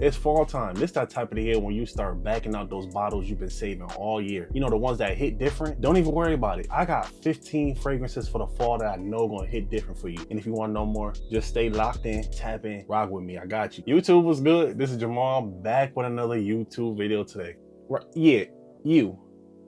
It's fall time. This that type of the year when you start backing out those bottles you've been saving all year. You know, the ones that hit different. Don't even worry about it. I got 15 fragrances for the fall that I know gonna hit different for you. And if you want to know more, just stay locked in, tap in, rock with me. I got you. YouTube was good. This is Jamal back with another YouTube video today. Yeah, you.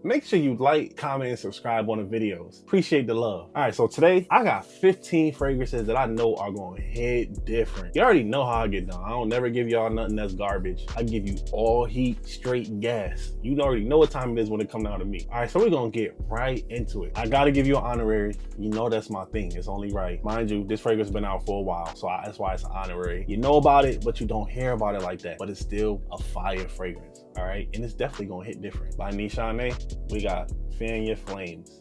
Make sure you like, comment, and subscribe on the videos. Appreciate the love. All right, so today I got 15 fragrances that I know are gonna hit different. You already know how I get down. I don't never give y'all nothing that's garbage. I give you all heat, straight gas. You already know what time it is when it comes down to me. All right, so we're gonna get right into it. I gotta give you an honorary. You know that's my thing. It's only right. Mind you, this fragrance has been out for a while, so that's why it's an honorary. You know about it, but you don't hear about it like that. But it's still a fire fragrance. All right, and it's definitely gonna hit different. By Nishane, we got Fan Your Flames.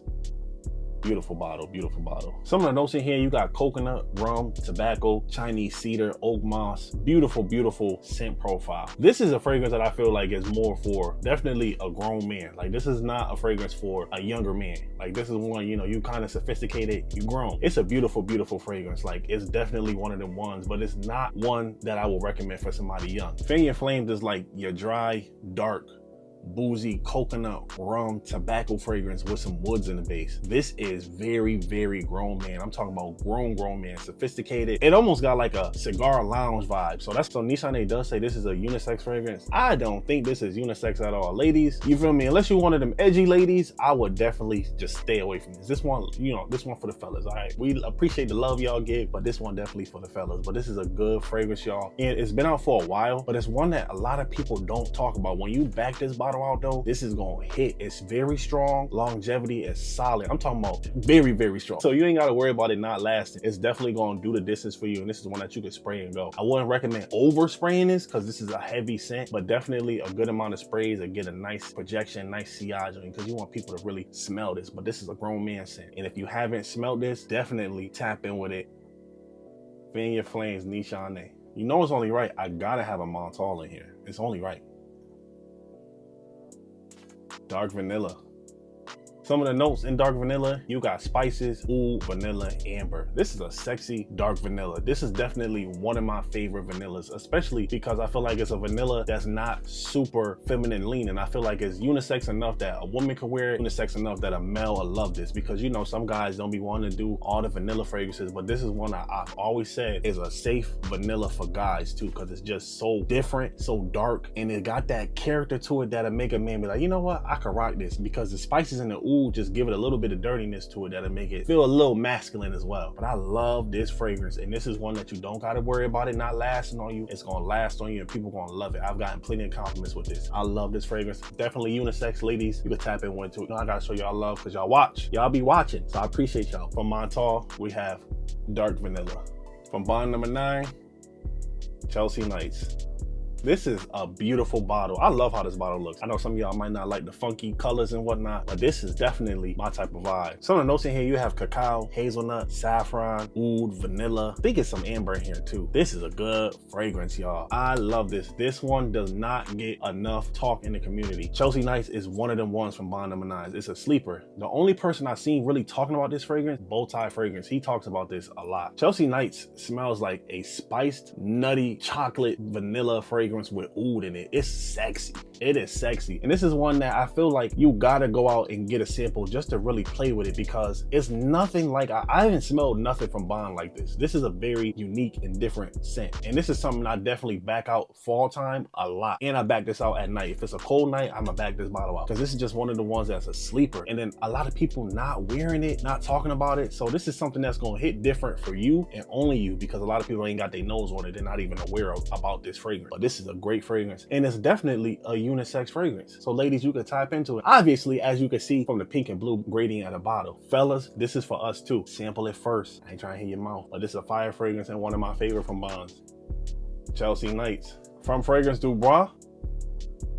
Beautiful bottle, beautiful bottle. Some of the notes in here, you got coconut, rum, tobacco, Chinese cedar, oak moss. Beautiful, beautiful scent profile. This is a fragrance that I feel like is more for definitely a grown man. Like, this is not a fragrance for a younger man. Like, this is one, you know, you kind of sophisticated, you grown. It's a beautiful, beautiful fragrance. Like, it's definitely one of them ones, but it's not one that I will recommend for somebody young. Fan Your Flames is like your dry, dark, boozy coconut rum tobacco fragrance with some woods in the base. This is very, very grown man. I'm talking about grown man, sophisticated. It almost got like a cigar lounge vibe. So Nishane does say this is a unisex fragrance. I don't think this is unisex at all. Ladies, you feel me? Unless you're one of them edgy ladies, I would definitely just stay away from this. This one, you know, this one for the fellas. All right, we appreciate the love y'all give, but this one definitely for the fellas. But this is a good fragrance, y'all, and it's been out for a while, but it's one that a lot of people don't talk about. When you back this bottle out though, this is gonna hit. It's very strong. Longevity is solid. I'm talking about very, very strong. So you ain't gotta worry about it not lasting. It's definitely gonna do the distance for you, and this is one that you can spray and go. I wouldn't recommend over spraying this because this is a heavy scent, but definitely a good amount of sprays and get a nice projection, nice sillage on you, because you want people to really smell this. But this is a grown man scent, and if you haven't smelled this, definitely tap in with it. Fan Your Flames, Nishane. You know it's only right. I gotta have a Montal in here. It's only right. Dark vanilla. Some of the notes in dark vanilla, you got spices, oud, vanilla, amber. This is a sexy dark vanilla. This is definitely one of my favorite vanillas, especially because I feel like it's a vanilla that's not super feminine leaning. I feel like it's unisex enough that a woman can wear it, unisex enough that a male will love this, because you know some guys don't be wanting to do all the vanilla fragrances, but this is one I've always said is a safe vanilla for guys too, because it's just so different, so dark, and it got that character to it that'll make a man be like, you know what, I can rock this, because the spices in the oud just give it a little bit of dirtiness to it that'll make it feel a little masculine as well. But I love this fragrance, and this is one that you don't gotta worry about it not lasting on you. It's gonna last on you, and people gonna love it. I've gotten plenty of compliments with this. I love this fragrance. Definitely unisex, ladies. You can tap in into it. You know, I gotta show y'all love because y'all watch. Y'all be watching, so I appreciate y'all. From Montal, we have dark vanilla. From bond number 9, Chelsea Nights. This is a beautiful bottle. I love how this bottle looks. I know some of y'all might not like the funky colors and whatnot, but this is definitely my type of vibe. Some of the notes in here, you have cacao, hazelnut, saffron, oud, vanilla. I think it's some amber in here too. This is a good fragrance, y'all. I love this. This one does not get enough talk in the community. Chelsea Nights is one of them ones from bond number 9. It's a sleeper. The only person I've seen really talking about this fragrance, Bowtie Fragrance. He talks about this a lot. Chelsea Nights smells like a spiced, nutty, chocolate, vanilla fragrance with oud in it. It's sexy. It is sexy. And this is one that I feel like you gotta go out and get a sample just to really play with it, because it's nothing like, I haven't smelled nothing from Bond like this. This is a very unique and different scent. And this is something I definitely back out fall time a lot. And I back this out at night. If it's a cold night, I'm gonna back this bottle out, because this is just one of the ones that's a sleeper. And then a lot of people not wearing it, not talking about it. So this is something that's gonna hit different for you and only you, because a lot of people ain't got their nose on it. They're not even aware about this fragrance. But this is a great fragrance, and it's definitely a unisex fragrance. So ladies, you can type into it. Obviously, as you can see from the pink and blue gradient at the bottle. Fellas, this is for us too. Sample it first. I ain't trying to hit your mouth, but this is a fire fragrance and one of my favorite from Bonds. Chelsea Nights. From Fragrance Du Bois,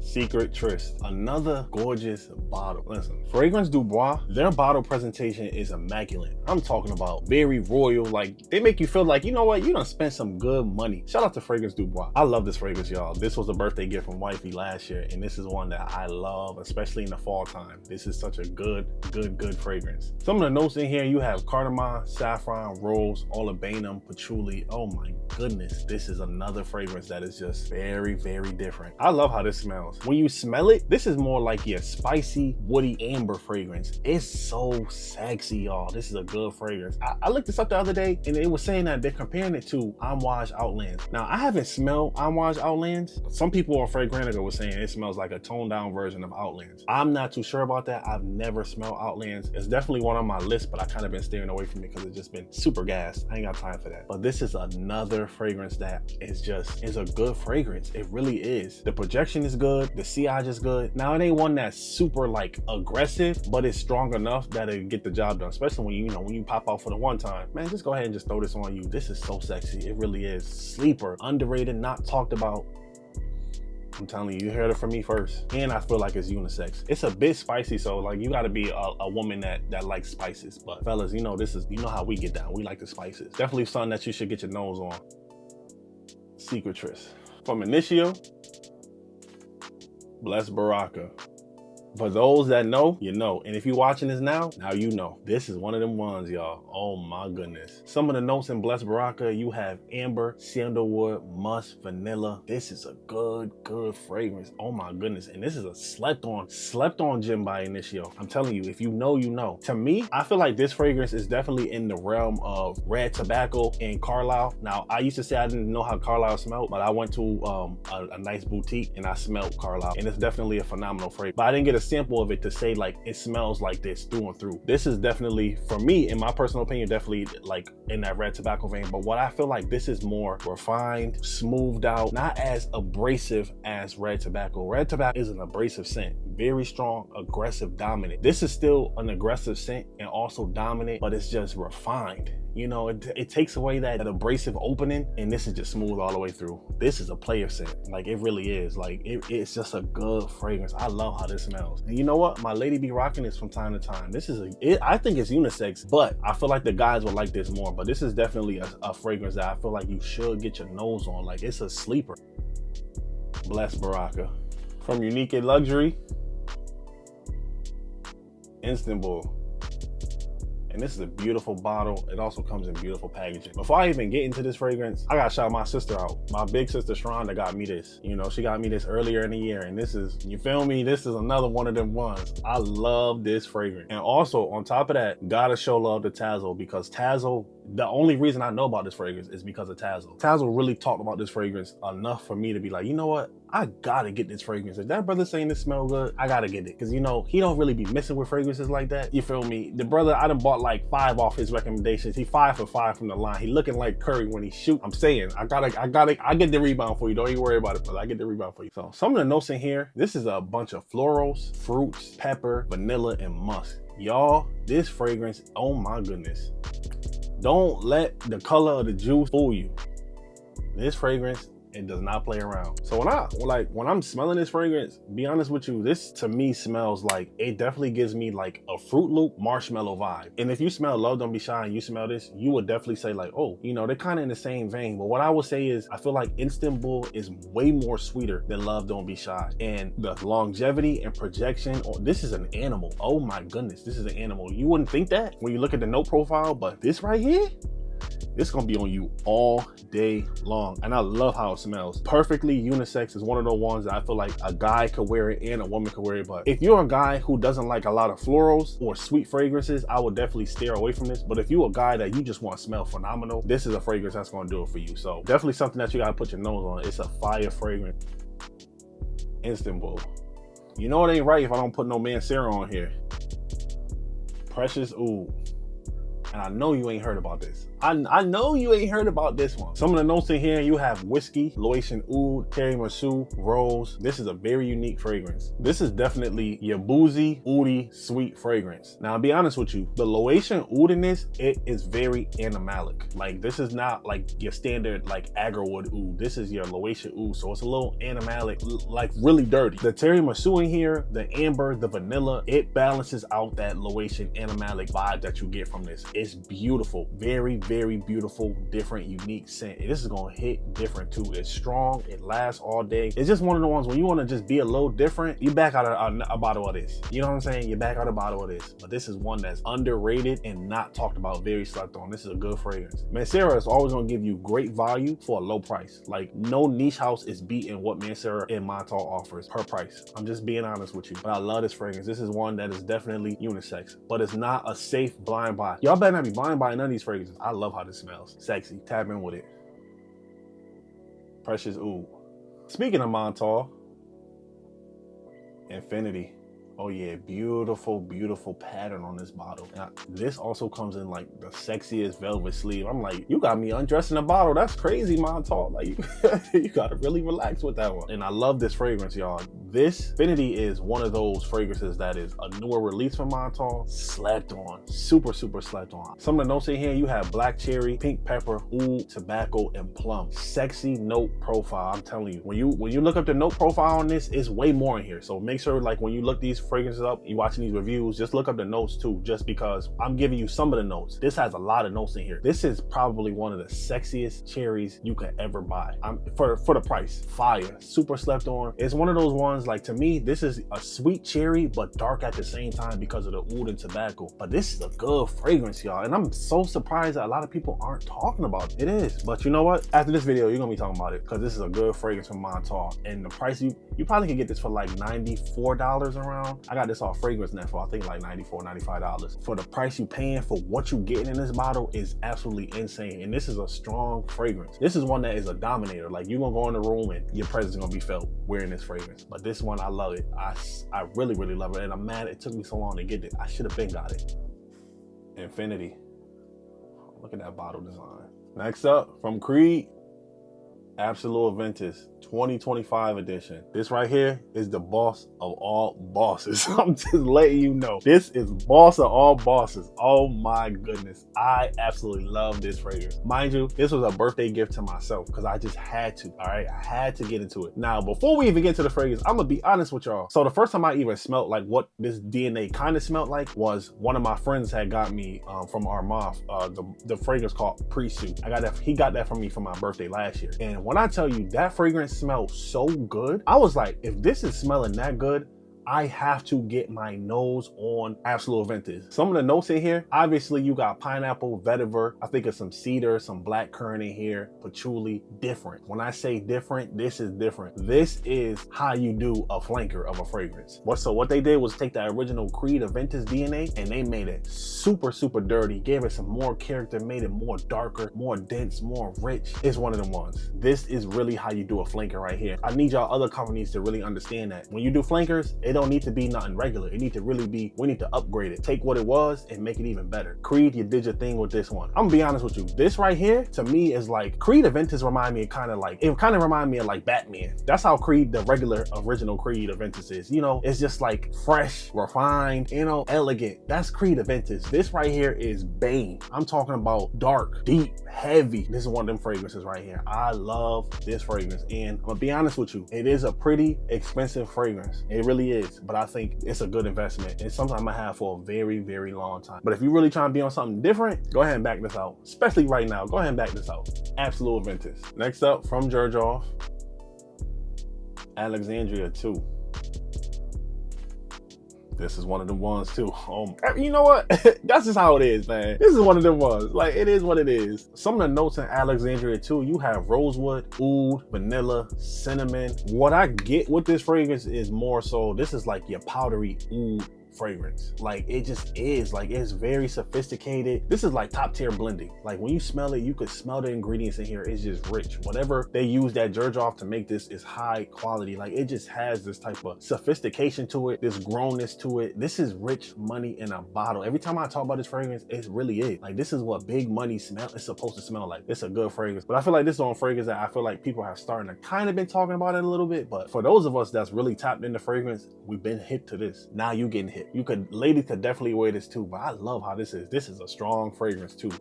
Secret Tryst, another gorgeous bottle. Listen, Fragrance Du Bois, their bottle presentation is immaculate. I'm talking about very royal, like they make you feel like, you know what, you done spent some good money. Shout out to Fragrance Du Bois. I love this fragrance, y'all. This was a birthday gift from wifey last year, and this is one that I love, especially in the fall time. This is such a good fragrance. Some of the notes in here, you have cardamom, saffron, rose, olibanum, patchouli. Oh my goodness, this is another fragrance that is just very different. I love how this smells. When you smell it, this is more like your spicy, woody amber fragrance. It's so sexy, y'all. This is a good fragrance. I looked this up the other day, and it was saying that they're comparing it to Amouage Outlands. Now, I haven't smelled Amouage Outlands. Some people on Fragrantica were saying it smells like a toned down version of Outlands. I'm not too sure about that. I've never smelled Outlands. It's definitely one on my list, but I kind of been steering away from it because it's just been super gassed. I ain't got time for that. But this is another fragrance that is a good fragrance. It really is. The projection is good. The sillage is good. Now, it ain't one that's super like aggressive, but it's strong enough that it get the job done, especially when you pop out for the one time. Man, just go ahead and just throw this on you. This is so sexy. It really is. Sleeper, underrated, not talked about. I'm telling you, you heard it from me first. And I feel like it's unisex. It's a bit spicy, so like you gotta be a woman that likes spices. But fellas, you know how we get down. We like the spices. Definitely something that you should get your nose on. Secret Tryst. From Initio, Bless Baraka. For those that know, you know. And if you're watching this now you know. This is one of them ones, y'all. Oh my goodness. Some of the notes in Bless Baraka, you have amber, sandalwood, musk, vanilla. This is a good fragrance. Oh my goodness. And this is a slept on gem by Initio. I'm telling you, if you know, you know. To me, I feel like this fragrance is definitely in the realm of red tobacco and Carlisle. Now, I used to say I didn't know how Carlisle smelled, but I went to a nice boutique and I smelled Carlisle, and it's definitely a phenomenal fragrance. But I didn't get a sample of it to say like it smells like this through and through. This is definitely, for me, in my personal opinion, definitely like in that red tobacco vein. But what I feel like this is more refined, smoothed out, not as abrasive as red tobacco. Red tobacco is an abrasive scent, very strong, aggressive, dominant. This is still an aggressive scent and also dominant, but it's just refined. You know, it takes away that abrasive opening, and this is just smooth all the way through. This is a player scent. Like, it really is. Like, it's just a good fragrance. I love how this smells. And you know what? My lady be rocking this from time to time. This is I think it's unisex, but I feel like the guys would like this more. But this is definitely a fragrance that I feel like you should get your nose on. Like, it's a sleeper. Bless Baraka. From Unique and Luxury, Instanbul. And this is a beautiful bottle. It also comes in beautiful packaging. Before I even get into this fragrance, I gotta shout my sister out. My big sister Sharonda got me this. You know, she got me this earlier in the year, and this is, you feel me? This is another one of them ones. I love this fragrance. And also, on top of that, gotta show love to Tazo, because Tazo, the only reason I know about this fragrance is because of Tazo. Tazo really talked about this fragrance enough for me to be like, you know what? I gotta get this fragrance. If that brother saying this smell good, I gotta get it. Cause you know, he don't really be messing with fragrances like that. You feel me? The brother, I done bought like 5 off his recommendations. He 5 for 5 from the line. He looking like Curry when he shoot. I'm saying, I get the rebound for you. Don't even worry about it, brother. I get the rebound for you. So some of the notes in here, this is a bunch of florals, fruits, pepper, vanilla, and musk. Y'all, this fragrance, oh my goodness. Don't let the color of the juice fool you. This fragrance, it does not play around. So when I'm smelling this fragrance, be honest with you, this to me smells like, it definitely gives me like a Fruit Loop marshmallow vibe. And if you smell Love Don't Be Shy and you smell this, you would definitely say like, oh, you know, they're kind of in the same vein. But what I would say is, I feel like Instanbul is way more sweeter than Love Don't Be Shy. And the longevity and projection, this is an animal. Oh my goodness, this is an animal. You wouldn't think that when you look at the note profile, but this right here, it's gonna be on you all day long. And I love how it smells. Perfectly unisex is one of the ones that I feel like a guy could wear it and a woman could wear it. But if you're a guy who doesn't like a lot of florals or sweet fragrances, I would definitely steer away from this. But if you're a guy that you just want to smell phenomenal, this is a fragrance that's gonna do it for you. So definitely something that you gotta put your nose on. It's a fire fragrance. Instanbul. You know it ain't right if I don't put no Mancera on here. Precious Oud. And I know you ain't heard about this. I know you ain't heard about this one. Some of the notes in here, you have whiskey, Loation Oud, tiramisu, rose. This is a very unique fragrance. This is definitely your boozy, oudi, sweet fragrance. Now, I'll be honest with you, the Loation Oud in this, it is very animalic. Like, this is not like your standard like agarwood oud. This is your Loation Oud, so it's a little animalic, like really dirty. The tiramisu in here, the amber, the vanilla, it balances out that Loation animalic vibe that you get from this. It's beautiful, very, very beautiful, different, unique scent. This is gonna hit different too. It's strong, it lasts all day. It's just one of the ones when you wanna just be a little different, you back out a bottle of this. You know what I'm saying? You back out a bottle of this. But this is one that's underrated and not talked about, very slept on. This is a good fragrance. Mancera is always gonna give you great value for a low price. Like, no niche house is beating what Mancera and Montauk offers per price. I'm just being honest with you. But I love this fragrance. This is one that is definitely unisex, but it's not a safe blind buy. Y'all better not be blind buying none of these fragrances. I love how this smells. Sexy. Tap in with it. Precious Oud. Speaking of Montauk, Infinity. Oh yeah, beautiful, beautiful pattern on this bottle. Now, this also comes in like the sexiest velvet sleeve. I'm like, you got me undressing a bottle. That's crazy, Montauk. Like, you gotta really relax with that one. And I love this fragrance, y'all. This Infinity is one of those fragrances that is a newer release from Montauk. Slept on, super, super slept on. Some of the notes in here, you have black cherry, pink pepper, oud, tobacco, and plum. Sexy note profile. I'm telling you, when you look up the note profile on this, it's way more in here. So make sure, like, when you look these fragrances up, you watching these reviews, just look up the notes too, just because I'm giving you some of the notes. This has a lot of notes in here. This is probably one of the sexiest cherries you can ever buy. For the price. Fire, super slept on. It's one of those ones, like, to me, this is a sweet cherry, but dark at the same time because of the oud and tobacco. But this is a good fragrance, y'all. And I'm so surprised that a lot of people aren't talking about it. It is. But you know what? After this video, you're gonna be talking about it, because this is a good fragrance from Montauk. And the price, you probably can get this for like $94 around. I got this off Fragrance Net for I think like $94, $95. For the price you paying for what you getting in this bottle is absolutely insane. And this is a strong fragrance. This is one that is a dominator. Like, you're gonna go in the room and your presence is gonna be felt wearing this fragrance. But this one, I love it. I really, really love it. And I'm mad it took me so long to get it. I should have been got it. Infinity. Look at that bottle design. Next up, from Creed, Absolu Aventus 2025 edition. This right here is the boss of all bosses. I'm just letting you know. This is boss of all bosses. Oh my goodness. I absolutely love this fragrance. Mind you, this was a birthday gift to myself because I just had to, all right? I had to get into it. Now, before we even get to the fragrance, I'm gonna be honest with y'all. So the first time I even smelled like what this DNA kind of smelled like was one of my friends had got me from Armand, the fragrance called Pre-Suit. He got that from me for my birthday last year. And when I tell you that fragrance smells so good, I was like, if this is smelling that good, I have to get my nose on Absolu Aventus. Some of the notes in here, obviously you got pineapple, vetiver, I think it's some cedar, some black currant in here, patchouli, different. When I say different, this is different. This is how you do a flanker of a fragrance. So what they did was take that original Creed Aventus DNA and they made it super, super dirty, gave it some more character, made it more darker, more dense, more rich. It's one of them ones. This is really how you do a flanker right here. I need y'all other companies to really understand that. When you do flankers, it don't need to be nothing regular. It need to really be, we need to upgrade it. Take what it was and make it even better. Creed, you did your thing with this one. I'm gonna be honest with you. This right here, to me, is like, Creed Aventus remind me kind of remind me of like Batman. That's how Creed, the regular original Creed Aventus is. You know, it's just like fresh, refined, you know, elegant. That's Creed Aventus. This right here is Bane. I'm talking about dark, deep, heavy. This is one of them fragrances right here. I love this fragrance. And I'm gonna be honest with you, it is a pretty expensive fragrance. It really is. But I think it's a good investment. It's something I'm gonna have for a very, very long time. But if you're really trying to be on something different, go ahead and back this out. Especially right now, go ahead and back this out. Absolu Aventus. Next up, from Jerjoff, Alexandria II. This is one of them ones too. You know what? That's just how it is, man. This is one of them ones. Like, it is what it is. Some of the notes in Alexandria II, you have rosewood, oud, vanilla, cinnamon. What I get with this fragrance is more so, this is like your powdery oud fragrance. Like it just is, like it's very sophisticated. This is like top tier blending. Like when you smell it, you could smell the ingredients in here. It's just rich. Whatever they use that Jerj off to make this is high quality. Like it just has this type of sophistication to it, this grownness to it. This is rich money in a bottle. Every time I talk about this fragrance, it really is. Like this is what big money smell is supposed to smell like. It's a good fragrance. But I feel like this is on fragrance that I feel like people have starting to kind of been talking about it a little bit. But for those of us that's really tapped into fragrance, we've been hip to this. Now you getting hip. Ladies could definitely wear this too, but I love how this is. This is a strong fragrance too.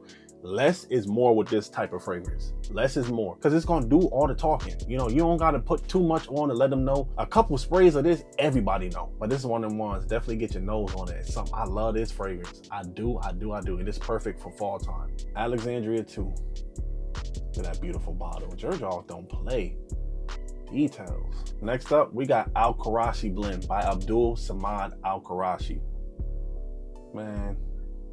Less is more with this type of fragrance. Less is more, because it's gonna do all the talking. You know, you don't gotta put too much on to let them know. A couple sprays of this, everybody know. But this is one of them ones, definitely get your nose on it. It's something, I love this fragrance. I do. And it's perfect for fall time. Alexandria II. Look at that beautiful bottle. Jerj don't play. Details. Next up, we got Qurashi Blend by Abdul Samad Qurashi. Man,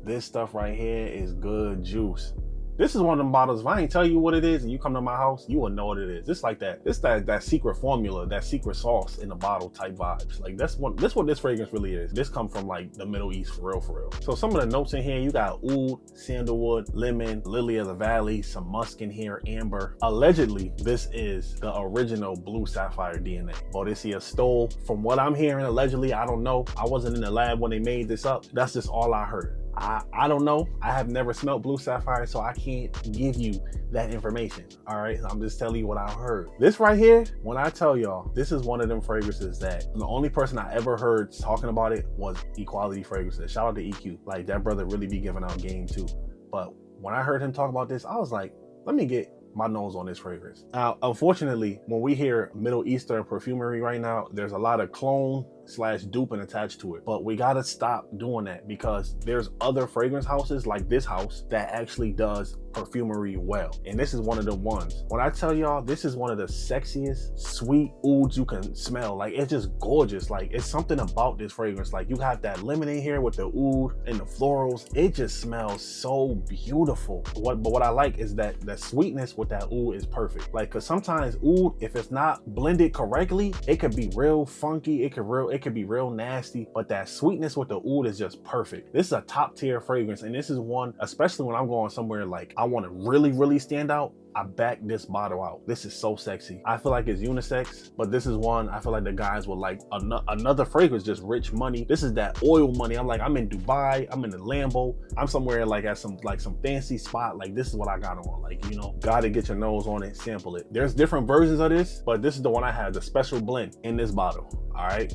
this stuff right here is good juice. This is one of them bottles, if I ain't tell you what it is and you come to my house, you will know what it is. It's like that. It's that secret formula, that secret sauce in the bottle type vibes. Like that's what this fragrance really is. This come from like the Middle East for real. So some of the notes in here, you got oud, sandalwood, lemon, lily of the valley, some musk in here, amber. Allegedly, this is the original blue sapphire DNA. Boadicea stole. From what I'm hearing, allegedly, I don't know. I wasn't in the lab when they made this up. That's just all I heard. I don't know. I have never smelled blue sapphire, so I can't give you that information. All right, I'm just telling you what I heard. This right here, when I tell y'all, this is one of them fragrances that the only person I ever heard talking about it was Equality Fragrances. Shout out to EQ. Like that brother really be giving out game too. But when I heard him talk about this, I was like, let me get my nose on this fragrance. Now, unfortunately, when we hear Middle Eastern perfumery right now, there's a lot of clone/duping attached to it. But we gotta stop doing that, because there's other fragrance houses like this house that actually does perfumery well. And this is one of the ones. When I tell y'all, this is one of the sexiest sweet ouds you can smell. Like it's just gorgeous. Like it's something about this fragrance. Like you have that lemon in here with the oud and the florals. It just smells so beautiful. But what I like is that the sweetness with that oud is perfect. Like, cause sometimes oud, if it's not blended correctly, it could be real funky. It could be real nasty, but that sweetness with the oud is just perfect. This is a top tier fragrance. And this is one, especially when I'm going somewhere like I want to really stand out, I back this bottle out. This is so sexy. I feel like it's unisex, but this is one I feel like the guys would like. Another fragrance, just rich money. This is that oil money. I'm like, I'm in Dubai, I'm in the Lambo, I'm somewhere like at some fancy spot. Like this is what I got on. Like, you know, gotta get your nose on it, sample it. There's different versions of this, but this is the one I have, the special blend in this bottle. All right,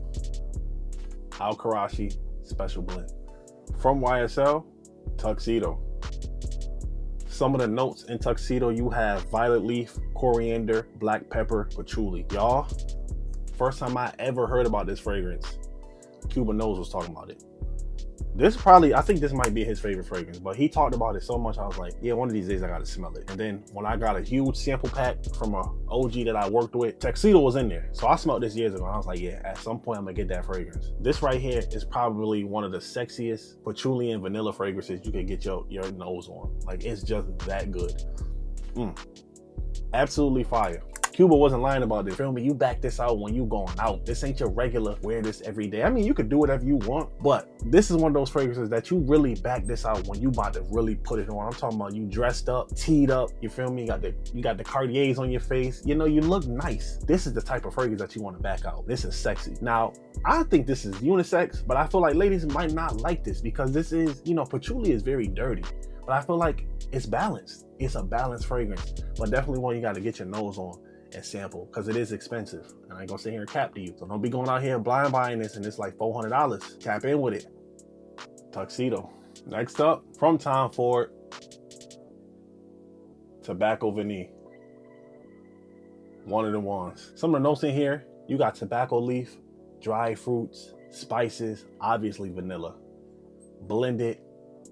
Qurashi special blend from YSL Tuxedo. Some of the notes in Tuxedo, you have violet leaf, coriander, black pepper, patchouli. Y'all, first time I ever heard about this fragrance, Cuban Nose was talking about it. This probably, I think this might be his favorite fragrance, but he talked about it so much, I was like, yeah, one of these days I gotta smell it. And then when I got a huge sample pack from a OG that I worked with, Tuxedo was in there. So I smelled this years ago, and I was like, yeah, at some point I'm gonna get that fragrance. This right here is probably one of the sexiest patchouli and vanilla fragrances you can get your nose on. Like, it's just that good. Absolutely fire. Cuba wasn't lying about this. Feel me? You back this out when you going out. This ain't your regular wear this every day. I mean, you could do whatever you want, but this is one of those fragrances that you really back this out when you about to really put it on. I'm talking about you dressed up, teed up. You feel me? You got the Cartiers on your face. You know, you look nice. This is the type of fragrance that you want to back out. This is sexy. Now, I think this is unisex, but I feel like ladies might not like this because this is, you know, patchouli is very dirty, but I feel like it's balanced. It's a balanced fragrance, but definitely one you got to get your nose on and sample, because it is expensive, and I ain't gonna sit here and cap to you. So don't be going out here blind buying this and it's like $400. Cap in with it. Tuxedo. Next up, from Tom Ford, Tobacco Vanille. One of the ones. Some of the notes in here, you got tobacco leaf, dried fruits, spices, obviously vanilla. Blended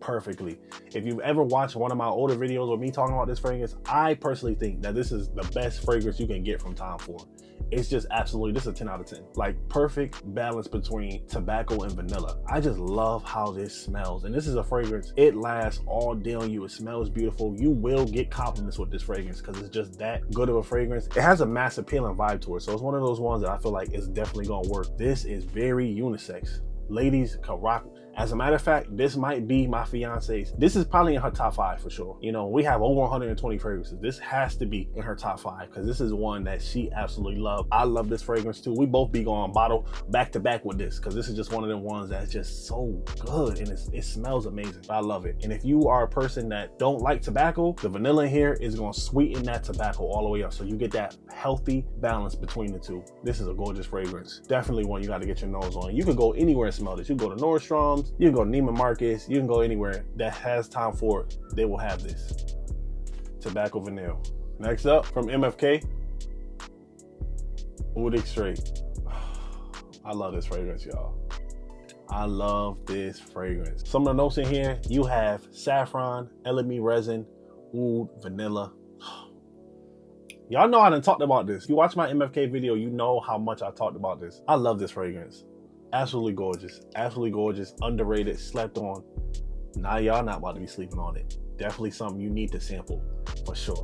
perfectly. If you've ever watched one of my older videos with me talking about this fragrance, I personally think that this is the best fragrance you can get from Tom Ford. It's just absolutely, this is a 10 out of 10. Like, perfect balance between tobacco and vanilla. I just love how this smells. And this is a fragrance, it lasts all day on you. It smells beautiful. You will get compliments with this fragrance because it's just that good of a fragrance. It has a mass appealing vibe to it. So it's one of those ones that I feel like it's definitely gonna work. This is very unisex. Ladies can rock. As a matter of fact, this might be my fiance's. This is probably in her top 5 for sure. You know, we have over 120 fragrances. This has to be in her top 5 because this is one that she absolutely loved. I love this fragrance too. We both be going bottle back to back with this because this is just one of them ones that's just so good and it smells amazing. I love it. And if you are a person that don't like tobacco, the vanilla in here is going to sweeten that tobacco all the way up. So you get that healthy balance between the two. This is a gorgeous fragrance. Definitely one you got to get your nose on. You can go anywhere and smell this. You can go to Nordstrom's, you can go to Neiman Marcus, you can go anywhere that has time for it. They will have this. Tobacco Vanille. Next up, from MFK, Oud Extrait. I love this fragrance, y'all. I love this fragrance. Some of the notes in here, you have saffron, LME resin, oud, vanilla. Y'all know I done talked about this. If you watch my MFK video, you know how much I talked about this. I love this fragrance. Absolutely gorgeous, underrated, slept on. Now y'all not about to be sleeping on it. Definitely something you need to sample for sure.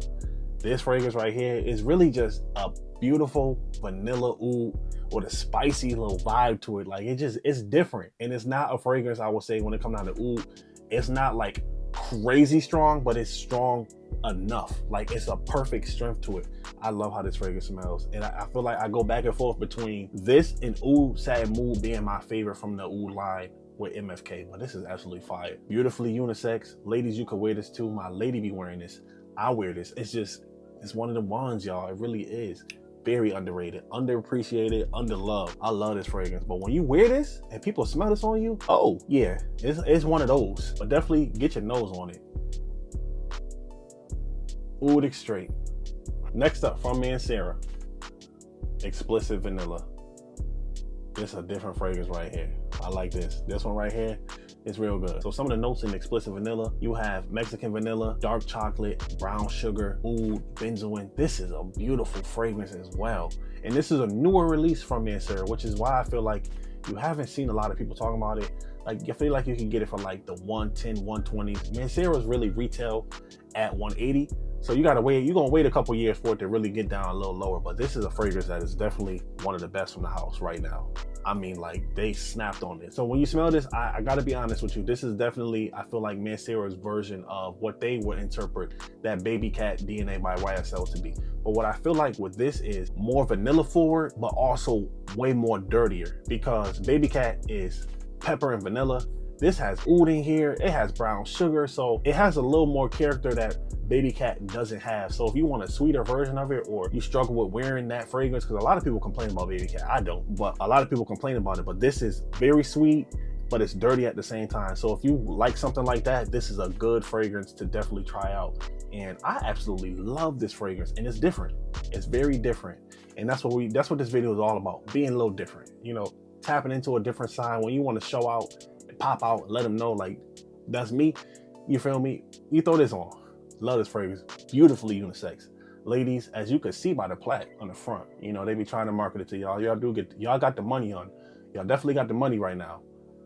This fragrance right here is really just a beautiful vanilla oud with a spicy little vibe to it. Like it's different. And it's not a fragrance, I would say, when it comes down to oud, it's not like crazy strong, but it's strong enough. Like it's a perfect strength to it. I love how this fragrance smells. And I feel like I go back and forth between this and Oud Satin Mood being my favorite from the Oud line with MFK, but this is absolutely fire. Beautifully unisex. Ladies, you could wear this too. My lady be wearing this. I wear this. It's one of the ones, y'all. It really is. Very underrated, underappreciated, underloved. I love this fragrance. But when you wear this and people smell this on you, oh yeah, it's one of those. But definitely get your nose on it. Oud Extrait. Next up, from me and Sarah, Xplicit Vanilla. This is a different fragrance right here. I like this. This one right here is real good. So some of the notes in Xplicit Vanilla, you have Mexican vanilla, dark chocolate, brown sugar, oud, benzoin. This is a beautiful fragrance as well. And this is a newer release from me and Sarah, which is why I feel like you haven't seen a lot of people talking about it. Like, I feel like you can get it for like the 110, 120s. Mancera's really retail at 180. So you gotta wait, you're gonna wait a couple years for it to really get down a little lower, but this is a fragrance that is definitely one of the best from the house right now. I mean, like, they snapped on this. So when you smell this, I gotta be honest with you, this is definitely, I feel like Mancera's version of what they would interpret that Baby Cat DNA by YSL to be. But what I feel like with this is more vanilla forward, but also way more dirtier, because Baby Cat is pepper and vanilla. This has oud in here, it has brown sugar, so it has a little more character that Baby Cat doesn't have. So if you want a sweeter version of it, or you struggle with wearing that fragrance, because a lot of people complain about Baby Cat, I don't, but a lot of people complain about it, but this is very sweet, but it's dirty at the same time. So if you like something like that, this is a good fragrance to definitely try out. And I absolutely love this fragrance, and it's different. It's very different. And that's what this video is all about, being a little different, you know, tapping into a different side. When you want to show out, pop out, and let them know, like, that's me, you feel me? You throw this on. Love this fragrance. Beautifully unisex. Ladies, as you can see by the plaque on the front, you know, they be trying to market it to y'all. Y'all got the money on. Y'all definitely got the money right now.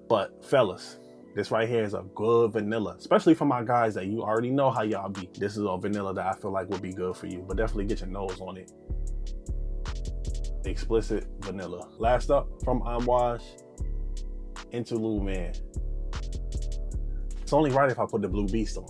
But fellas, this right here is a good vanilla, especially for my guys that you already know how y'all be. This is a vanilla that I feel like would be good for you, but definitely get your nose on it. Xplicit Vanilla. Last up, from Amouage, Interlude Man. It's only right if I put the Blue Beast on.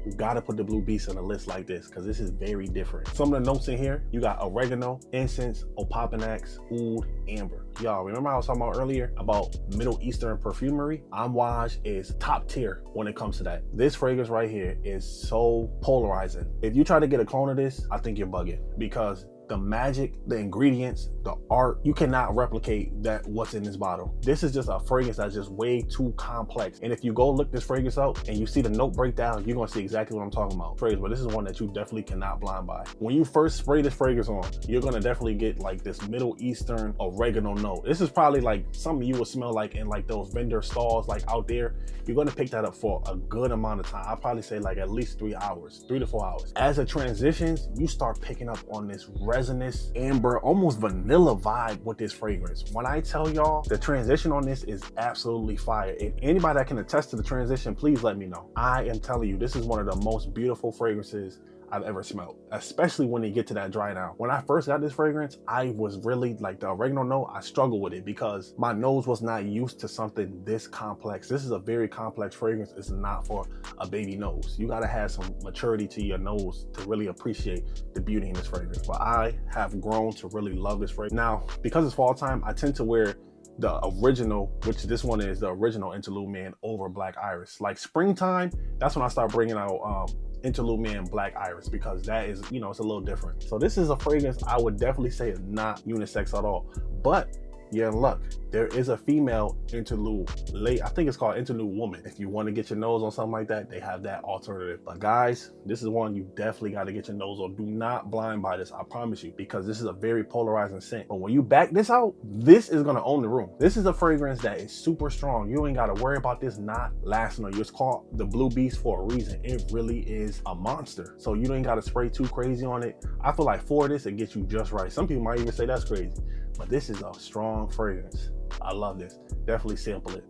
You gotta put the Blue Beast on a list like this, because this is very different. Some of the notes in here, you got oregano, incense, opopanax, oud, amber. Y'all remember I was talking about earlier about Middle Eastern perfumery? Amouage is top tier when it comes to that. This fragrance right here is so polarizing. If you try to get a clone of this, I think you're bugging, because the magic, the ingredients, the art, you cannot replicate that what's in this bottle. This is just a fragrance that's just way too complex. And if you go look this fragrance up and you see the note breakdown, you're gonna see exactly what I'm talking about. But this is one that you definitely cannot blind buy. When you first spray this fragrance on, you're gonna definitely get like this Middle Eastern oregano note. This is probably like something you would smell like in like those vendor stalls like out there. You're gonna pick that up for a good amount of time. I'll probably say like at least 3 hours, 3 to 4 hours. As it transitions, you start picking up on this resinous, amber, almost vanilla vibe with this fragrance. When I tell y'all, the transition on this is absolutely fire. If anybody that can attest to the transition, please let me know. I am telling you, this is one of the most beautiful fragrances I've ever smelled, especially when you get to that dry down. When I first got this fragrance, I was really like the oregano note, I struggled with it because my nose was not used to something this complex. This is a very complex fragrance. It's not for a baby nose. You gotta have some maturity to your nose to really appreciate the beauty in this fragrance. But I have grown to really love this fragrance. Now, because it's fall time, I tend to wear the original, which this one is the original Interlude Man over Black Iris. Like springtime, that's when I start bringing out Interlude Man Black Iris, because that is, you know, it's a little different. So this is a fragrance I would definitely say is not unisex at all, but you're in luck. There is a female interlude, I think it's called Interlude Woman. If you want to get your nose on something like that, they have that alternative. But guys, this is one you definitely got to get your nose on. Do not blind buy this, I promise you, because this is a very polarizing scent. But when you back this out, this is going to own the room. This is a fragrance that is super strong. You ain't got to worry about this not lasting on you. It's called the Blue Beast for a reason. It really is a monster. So you ain't got to spray too crazy on it. I feel like for this, it gets you just right. Some people might even say that's crazy, but this is a strong fragrance. I love this. Definitely sample it.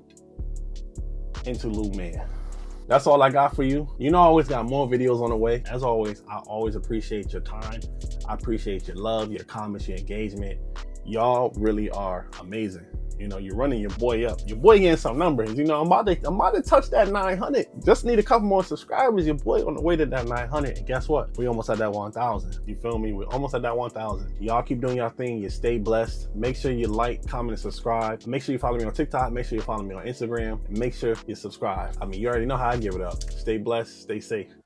Interlude Man. That's all I got for you. You know, I always got more videos on the way. As always, I always appreciate your time. I appreciate your love, your comments, your engagement. Y'all really are amazing. You know, you're running your boy up. Your boy getting some numbers. You know, I'm about to touch that 900. Just need a couple more subscribers. Your boy on the way to that 900. And guess what? We almost at that 1,000. You feel me? We're almost at that 1,000. Y'all keep doing your thing. You stay blessed. Make sure you like, comment, and subscribe. Make sure you follow me on TikTok. Make sure you follow me on Instagram. And make sure you subscribe. I mean, you already know how I give it up. Stay blessed. Stay safe.